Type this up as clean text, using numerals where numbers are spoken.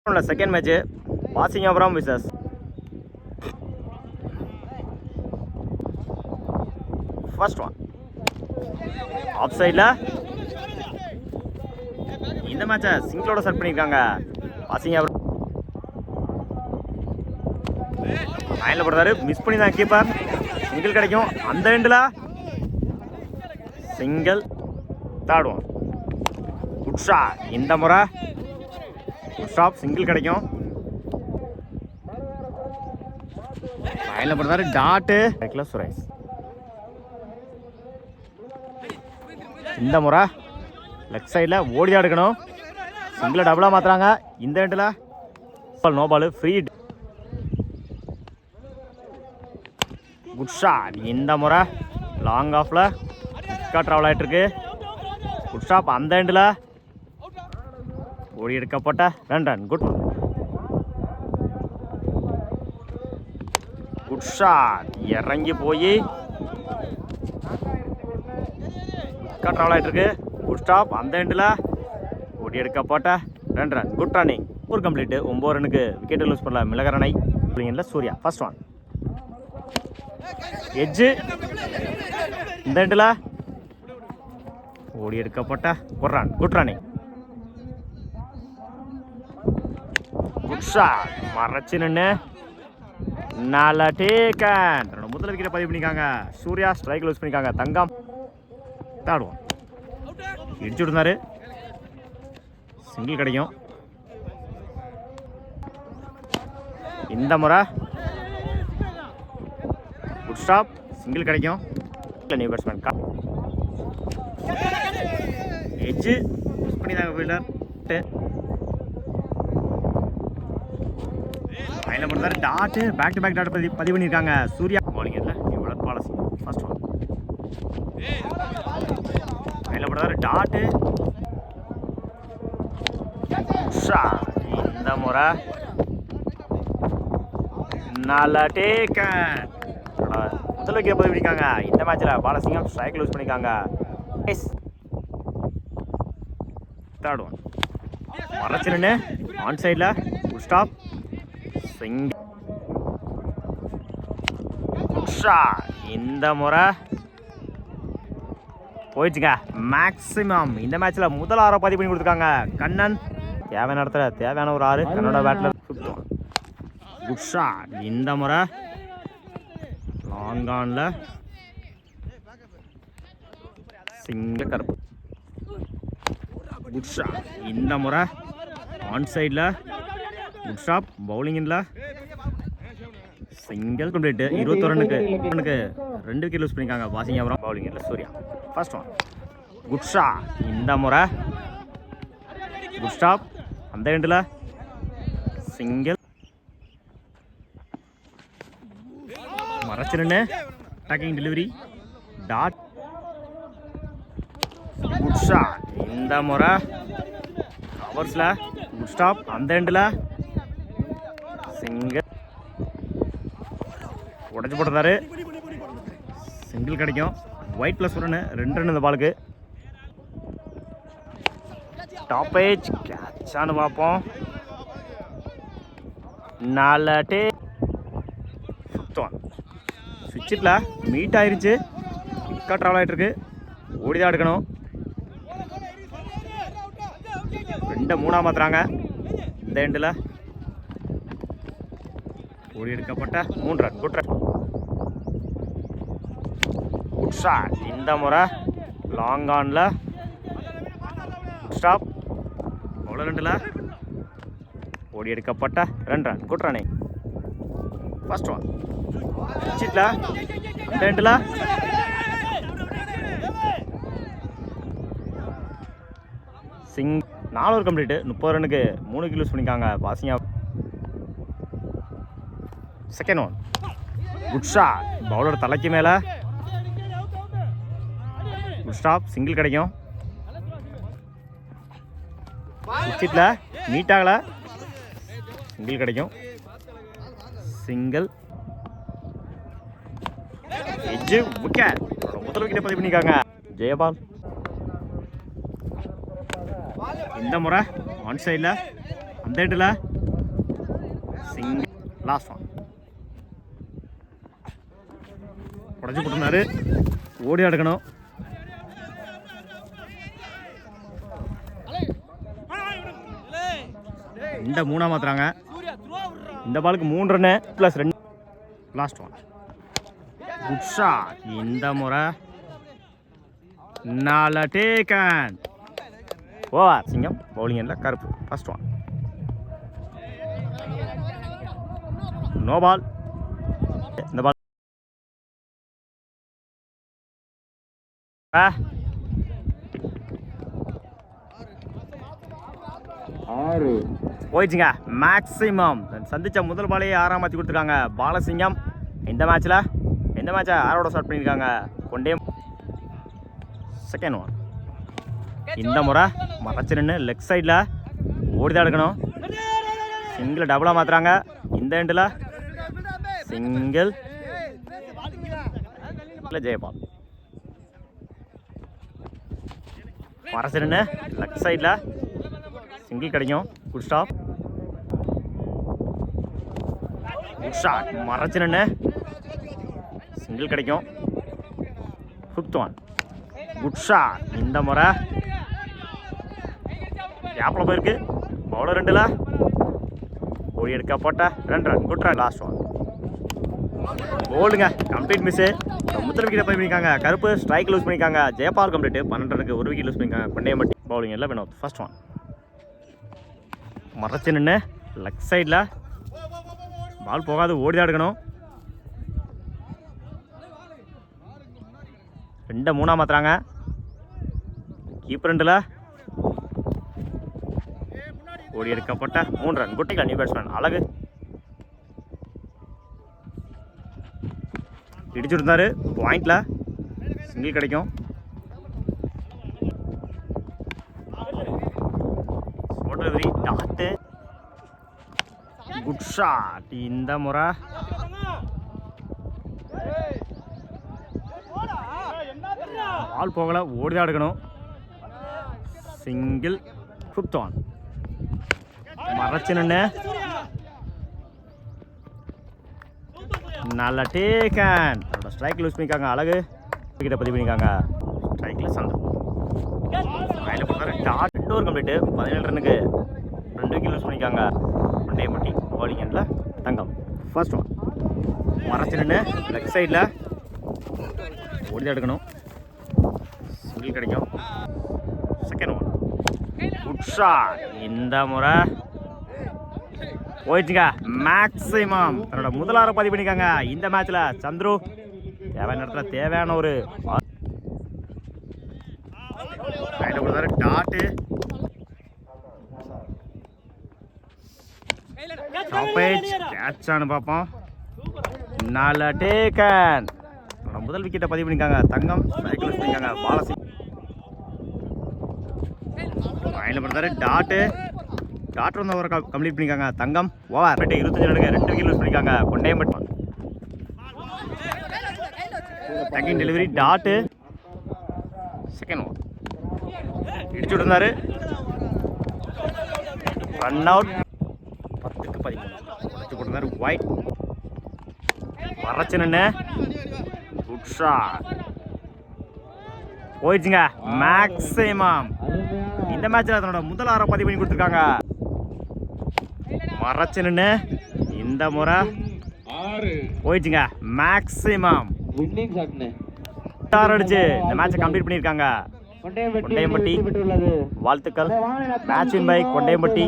Second match Vasingapuram versus first one off சைடில் இந்த மேட்சை சிங்கிளோட செட் பண்ணியிருக்காங்க வாசிங்காபுரம். லைனில் போடுறாரு, மிஸ் பண்ணி தான் கீப்பர். சிங்கிள் கிடைக்கும் அந்த எண்டில். Single third one good shot. இந்த முறை குட் ஸ்டாப், சிங்கிள் கிடைக்கும். லைனில் போடுறாரு, டாட்டு சுரேஷ். இந்த முறை லெஃப்ட் சைடில் ஓடிதான் எடுக்கணும். சிங்கிளை டபுளாக மாற்றுறாங்க இந்த எண்டில். No ball free. Good shot. இந்த முறை லாங் ஆஃபில் ட்ராவல் ஆகிட்டுருக்கு. குட் ஸ்டாப் அந்த எண்டில். ஓடி எடுக்கப்பட்ட ரன். Good good shot. இறங்கி போய் ட்ராவல் ஆகிட்டுருக்கு. குட் ஸ்டாப் அந்த எண்டில். ஓடி எடுக்கப்பட்ட ரன். Good running. ஒரு கம்ப்ளீட்டு 9 ரனுக்கு விக்கெட் லூஸ் பண்ணல Milagaranai. Surya first one edge இந்த எண்டில். ஓடி எடுக்கப்பட்ட ஒரு run. Good running. Good shot. மறைச்சு நின்று நல்ல டேக்கன். தன்னோட முதல் விக்கெட்டை பதிவு பண்ணிக்காங்க சூர்யா. ஸ்ட்ரைக் லூஸ் பண்ணிக்காங்க தங்கம். தேர்ட் ஒன் இடிச்சு விடுந்தாரு, சிங்கிள் கிடைக்கும். இந்த முறை குட் ஸ்டாப், சிங்கிள் கிடைக்கும். நியூ பேட்ஸ்மேன் எட்ஜு மிஸ் பண்ணி தாங்க ஃபீல்டர். லைனில் போடுறாரு, dot back to back dot பதிவு பண்ணியிருக்காங்க சூர்யா. பாலிங் இல்லை இவ்வளோ பாலசி ஃபர்ஸ்ட் ஒன். லைனில் போடுறாரு, டாட்டு இந்த முறை நல்ல டேக்கன். முதல் விக்கெட் பதிவு பண்ணியிருக்காங்க இந்த மேட்சில். பாலசிங்கம் ஸ்ட்ரைக் லூஸ் பண்ணியிருக்காங்க. தேர்ட் ஒன் மறைச்சு நின்று ஆன் சைடில் good stop, single. Good shot. இந்த முறை போயிடுச்சுங்க. மேக்ஸிமம் இந்த மேட்ச்சில் முதல் 6 பதிவு பண்ணி கொடுத்துருக்காங்க கண்ணன். தேவையான இடத்துல தேவையான ஒரு 6 கன்னோட பேட்டில் சுற்றுவான். Good shot. இந்த முறை long on single Karuppu. Good shot. இந்த முறை ஆன் சைடில் குட் ஸ்டாப், பவுலிங்கில் சிங்கிள் கம்ப்ளீட்டு. 21 ரனுக்கு 2 விக்கெட் லூஸ் பண்ணியிருக்காங்க வாசிங்காபுரம். பவுலிங்கில் Surya first one good shot. இந்த முறை குட் ஸ்டாப் அந்த எண்டில். சிங்கிள் மறைச்சு நின்று attacking delivery dot. Good shot. இந்த முறை கவர்ஸில் குட் ஸ்டாப் அந்த எண்டில். சிங்கிள் உடச்சி போட்டுறாரு, சிங்கிள் கிடைக்கும். ஒயிட் ப்ளஸ் 1 2 ரன் இந்த பாலுக்கு. டாப் ஏஜ் கேட்சான்னு பார்ப்போம். நாலு டே சுவிட்சில் மீட் ஆயிடுச்சு. குயிக்காக ட்ராவல் ஆகிட்டுருக்கு. ஓடி தான் எடுக்கணும். 2-3 மாற்றுறாங்க இந்த எண்டில். ஓடி எடுக்கப்பட்ட 3 run. Good run. Good shot. இந்த முறை லாங் ஆனில் குட் ஸ்டாப் பவுலர் ரெண்டில். ஓடி எடுக்கப்பட்ட 2 run. Good running. First one சீட்டில் அந்த எண்டில். சிங் 4 கம்ப்ளீட்டு 30 ரனுக்கு 3 விக்கெட் லூஸ் பண்ணிக்காங்க பாசிங்கா. Second one good shot. Bowler தலைக்கு மேலே குட் ஸ்டாப், சிங்கிள் கிடைக்கும். சீட்டில் மீட் ஆகலை, சிங்கிள் கிடைக்கும். Single edge wicket. முதல் விக்கெட்டை பதிவு பண்ணிக்காங்க ஜெயபால். இந்த முறை ஆன் சைடில் அந்த இடத்துல சிங்கிள். Last one. உடச்சி போட்டுனாரு. ஓடி அடுக்கணும். இந்த 3 மாத்துறாங்க. இந்த பாலுக்கு 3 run plus 2. Last one. Good shot. இந்த முறை நால டேக்கன். ஓவர். சிங்கம் பவுலிங் எண்ணில் கருப்பு. First one. No ball. இந்த பால் போயிடுச்சுங்க. மேக்ஸிமம் சந்திச்ச முதல் பாலையே 6 மாற்றி கொடுத்துருக்காங்க பாலசிங்கம். இந்த மேட்சை யாரோட ஸ்டார்ட் பண்ணியிருக்காங்க? கொண்டே. Second one. இந்த முறை மறைச்சு நின்று லெக் சைடில் ஓடிதான் எடுக்கணும். சிங்கிள் டபுளாக மாற்றுறாங்க. இந்த எண்டில் சிங்கிள் ஜெயபால். மறைச்சு நின்று லெக் சைடில் சிங்கிள் கிடைக்கும். Good stop. Good shot. மறைச்சு நின்று சிங்கிள் கிடைக்கும். Fifth one. Good shot. இந்த முறை கேப்பில் போயிருக்கு. பவுலர் 2ல் ஓடி எடுக்க போட்ட 2 run. Good run. Last one. போல்டுங்க. கம்ப்ளீட் மிஸ்ஸு. முதல் விக்கெட்டை பண்ணியிருக்காங்க கருப்பு. ஸ்ட்ரைக் லூஸ் பண்ணியிருக்காங்க ஜெயபால். கம்ப்ளீட்டு 12 ரனுக்கு 1 விக்கெட் லூஸ் பண்ணியிருக்காங்க கொண்டையம்பட்டி. பவுலிங் எல்லாம் வினோத். First one. மறைச்சு நின்று லெக் சைடில் பால் போகாது. ஓடி தான் எடுக்கணும். 2 3 மாத்துறாங்க. கீப்பர் 2ல் ஓடி எடுக்கப்பட்ட 3 ரன். குட்டிக்கா நியூ பேட்ஸ்மேன் அழகு. இடிச்சுருந்தாரு. பாயிண்டில் சிங்கிள் கிடைக்கும். டாட்டு. Good shot. இந்த முறை பால் போகல. ஓடிதான் எடுக்கணும். சிங்கிள். Fifth one. மறைச்சு நின்று நல்ல டேக்கன். ஸ்ட்ரைக் லூஸ் பண்ணிக்காங்க அழகு. விக்கெட்டை பதிவு பண்ணிக்காங்க. ஸ்ட்ரைக்கில் சண்டை. அதில் போனாரு. டாட். 2 over complete. 17 ரன்னுக்கு 2 விக்கெட் லூஸ் பண்ணிக்காங்க கொண்டையம்பட்டி. பவுலிங் எண்ணில் தங்கம். First one. மறைச்சு நின்று லெக் சைடில் ஓடிதான் எடுக்கணும். சிங்கிள் கிடைக்கும். Second one. Good shot. இந்த முறை போயிடுச்சுங்க. மேக்ஸிமம் தன்னோட முதல் 6 பதிவு பண்ணிக்காங்க இந்த மேட்ச்ல. சந்துரு தேவையான இடத்துல தேவையான ஒரு டாட்டு. கேட்சானு பார்ப்போம். நல்ல டேக்கன். முதல் விக்கெட்டை பதிவு பண்ணிக்காங்க தங்கம். சைக்கிள் பண்ணிக்காங்க பாலசிங். ஃபைனல் பண்ணுறாரு. டாட்டு. டாட் வந்து ஓவர் கம்ப்ளீட் பண்ணிக்காங்க தங்கம். ஓவர் 25 ரனுக்கு 2 விக்கெட் லூஸ் பண்ணிக்காங்க Kondaiyampatti. Second delivery. Dot. Second over. இடிச்சு விட்டுருந்தாரு. Run out. 10க்கு 13. இடிச்சு போட்டிருந்தாரு. ஒயிட். மறைச்சு நின்று குட் ஷாட். போயிடுச்சுங்க. மேக்ஸிமம் இந்த மேட்ச்ல தன்னோட முதல் 6 பதிவு பண்ணி கொடுத்துருக்காங்க. மறைச்சு நின்று இந்த முறை போயிடுச்சுங்க. மேக்ஸிமம் 6 அடிச்சு இந்த மேட்சை கம்ப்ளீட் பண்ணியிருக்காங்க கொண்டையம்பட்டி. வாழ்த்துக்கள். Match win by Kondayampatti.